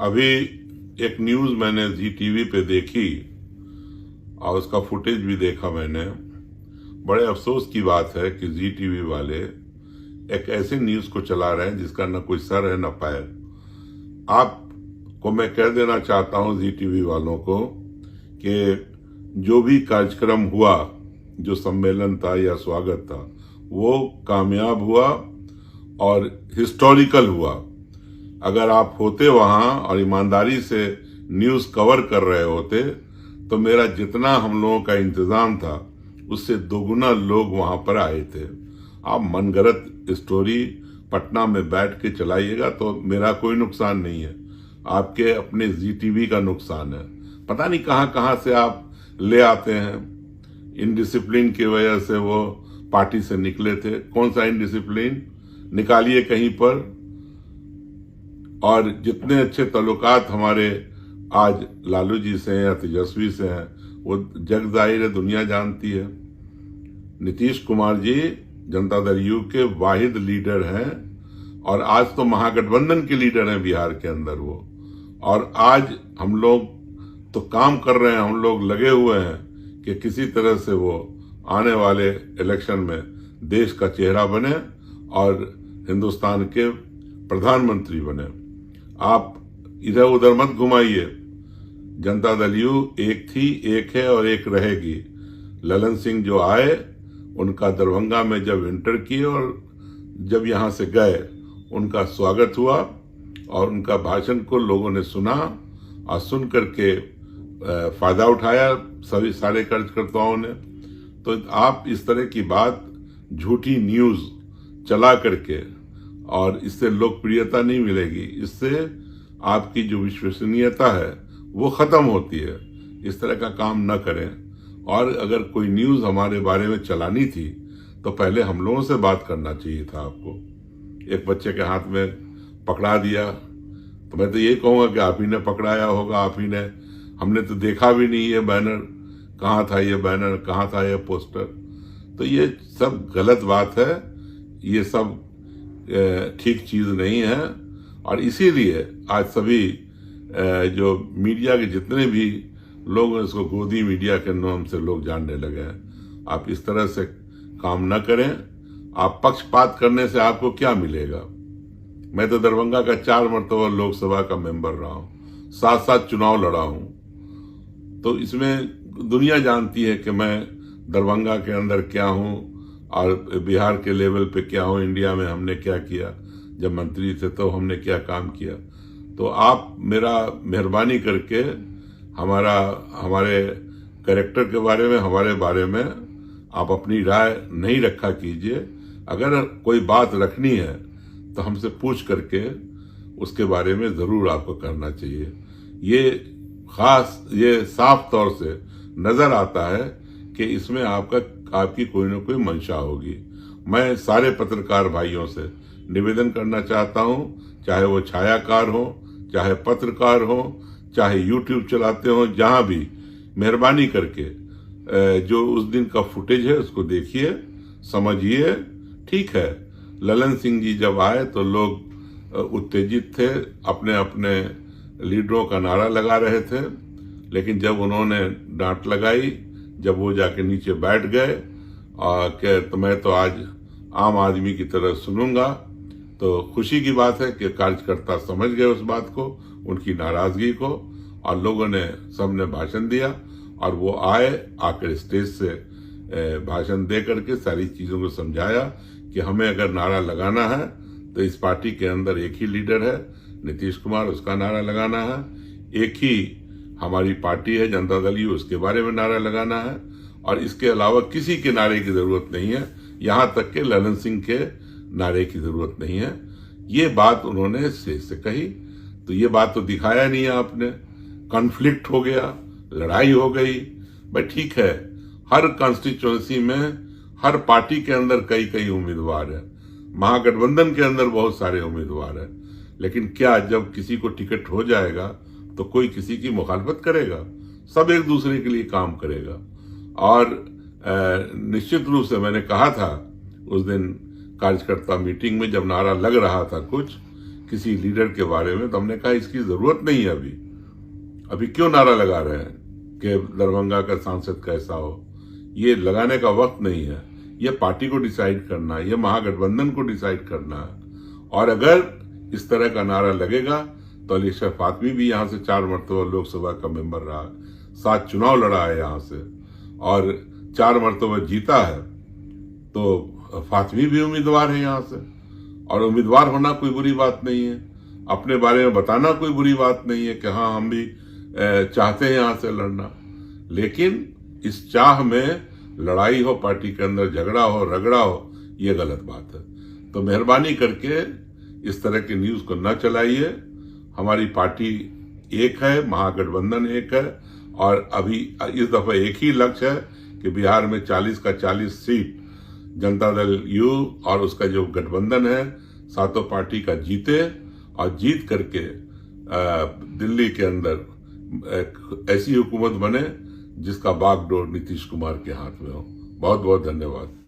अभी एक न्यूज मैंने जी टीवी पे देखी और उसका फुटेज भी देखा मैंने। बड़े अफसोस की बात है कि जी टीवी वाले एक ऐसे न्यूज को चला रहे हैं जिसका न कोई सर है न पैर। आपको मैं कह देना चाहता हूं जी टीवी वालों को कि जो भी कार्यक्रम हुआ, जो सम्मेलन था या स्वागत था, वो कामयाब हुआ और हिस्टोरिकल हुआ। अगर आप होते वहां और ईमानदारी से न्यूज कवर कर रहे होते तो मेरा जितना हम लोगों का इंतजाम था उससे दोगुना लोग वहां पर आए थे। आप मनगढ़ंत स्टोरी पटना में बैठ के चलाइएगा तो मेरा कोई नुकसान नहीं है, आपके अपने जी टीवी का नुकसान है। पता नहीं कहां कहां से आप ले आते हैं। इनडिसिप्लिन की वजह से वो पार्टी से निकले थे। कौन सा इनडिसिप्लिन? निकालिए कहीं पर। और जितने अच्छे ताल्लुकात हमारे आज लालू जी से हैं या तेजस्वी से हैं वो जग जाहिर है, दुनिया जानती है। नीतीश कुमार जी जनता दल यू के वाहिद लीडर हैं और आज तो महागठबंधन के लीडर हैं बिहार के अंदर वो। और आज हम लोग तो काम कर रहे हैं, हम लोग लगे हुए हैं कि किसी तरह से वो आने वाले इलेक्शन में देश का चेहरा बने और हिंदुस्तान के प्रधानमंत्री बने। आप इधर उधर मत घुमाइए। जनता दल यू एक थी, एक है और एक रहेगी। ललन सिंह जो आए, उनका दरभंगा में जब एंटर किए और जब यहां से गए, उनका स्वागत हुआ और उनका भाषण को लोगों ने सुना और सुन करके फायदा उठाया सभी सारे कार्यकर्ताओं ने। तो आप इस तरह की बात, झूठी न्यूज चला करके, और इससे लोकप्रियता नहीं मिलेगी, इससे आपकी जो विश्वसनीयता है वो खत्म होती है। इस तरह का काम न करें। और अगर कोई न्यूज हमारे बारे में चलानी थी तो पहले हम लोगों से बात करना चाहिए था आपको। एक बच्चे के हाथ में पकड़ा दिया तो मैं तो ये कहूंगा कि आप ही ने पकड़ाया होगा, आप ही ने। हमने तो देखा भी नहीं ये बैनर, कहाँ था ये बैनर, कहाँ था ये पोस्टर। तो ये सब गलत बात है, ये सब ठीक चीज नहीं है। और इसीलिए आज सभी जो मीडिया के जितने भी लोग हैं इसको गोदी मीडिया के नाम से लोग जानने लगे हैं। आप इस तरह से काम न करें। आप पक्षपात करने से आपको क्या मिलेगा? मैं तो दरभंगा का 4 मरतबा लोकसभा का मेंबर रहा हूं, 7 चुनाव लड़ा हूं। तो इसमें दुनिया जानती है कि मैं दरभंगा के अंदर क्या हूं और बिहार के लेवल पे क्या हूं। इंडिया में हमने क्या किया, जब मंत्री थे तो हमने क्या काम किया। तो आप मेरा मेहरबानी करके हमारे कैरेक्टर के बारे में, हमारे बारे में आप अपनी राय नहीं रखा कीजिए। अगर कोई बात रखनी है तो हमसे पूछ करके उसके बारे में जरूर आपको करना चाहिए। ये साफ तौर से नजर आता है कि इसमें आपकी कोई ना कोई मंशा होगी। मैं सारे पत्रकार भाइयों से निवेदन करना चाहता हूं, चाहे वो छायाकार हो, चाहे पत्रकार हो, चाहे यूट्यूब चलाते हो, जहां भी, मेहरबानी करके जो उस दिन का फुटेज है उसको देखिए, समझिए। ठीक है, ललन सिंह जी जब आए तो लोग उत्तेजित थे, अपने अपने लीडरों का नारा लगा रहे थे। लेकिन जब उन्होंने डांट लगाई, जब वो जाके नीचे बैठ गए कि तो मैं तो आज आम आदमी की तरह सुनूंगा, तो खुशी की बात है कि कार्यकर्ता समझ गए उस बात को, उनकी नाराजगी को, और लोगों ने सबने भाषण दिया और वो आकर स्टेज से भाषण दे करके सारी चीजों को समझाया कि हमें अगर नारा लगाना है तो इस पार्टी के अंदर एक ही लीडर है नीतीश कुमार, उसका नारा लगाना है। एक ही हमारी पार्टी है जनता दल यू, उसके बारे में नारा लगाना है। और इसके अलावा किसी के नारे की जरूरत नहीं है, यहां तक के ललन सिंह के नारे की जरूरत नहीं है। ये बात उन्होंने स्टेज से कही। तो ये बात तो दिखाया नहीं है आपने। कॉन्फ्लिक्ट हो गया, लड़ाई हो गई। भाई ठीक है, हर कॉन्स्टिट्यूएंसी में, हर पार्टी के अंदर कई कई उम्मीदवार है। महागठबंधन के अंदर बहुत सारे उम्मीदवार है। लेकिन क्या जब किसी को टिकट हो जाएगा तो कोई किसी की मुखालफत करेगा? सब एक दूसरे के लिए काम करेगा। और निश्चित रूप से मैंने कहा था उस दिन कार्यकर्ता मीटिंग में, जब नारा लग रहा था कुछ, किसी लीडर के बारे में, तो हमने कहा इसकी जरूरत नहीं है अभी क्यों नारा लगा रहे हैं कि दरभंगा का सांसद कैसा हो। ये लगाने का वक्त नहीं है, ये पार्टी को डिसाइड करना है, ये महागठबंधन को डिसाइड करना है। और अगर इस तरह का नारा लगेगा तो अली अशरफ फातमी भी यहाँ से 4 मरतबा लोकसभा का मेंबर रहा, 7 चुनाव लड़ा है यहाँ से और 4 मरतबा जीता है, तो फातमी भी उम्मीदवार है यहाँ से। और उम्मीदवार होना कोई बुरी बात नहीं है, अपने बारे में बताना कोई बुरी बात नहीं है कि हाँ हम भी चाहते हैं यहाँ से लड़ना। लेकिन इस चाह में लड़ाई हो, पार्टी के अंदर झगड़ा हो, रगड़ा हो, ये गलत बात है। तो मेहरबानी करके इस तरह की न्यूज को न चलाइए। हमारी पार्टी एक है, महागठबंधन एक है, और अभी इस दफा एक ही लक्ष्य है कि बिहार में 40 का 40 सीट जनता दल यू और उसका जो गठबंधन है सातों पार्टी का जीते, और जीत करके दिल्ली के अंदर एक ऐसी हुकूमत बने जिसका बागडोर नीतीश कुमार के हाथ में हो। बहुत बहुत धन्यवाद।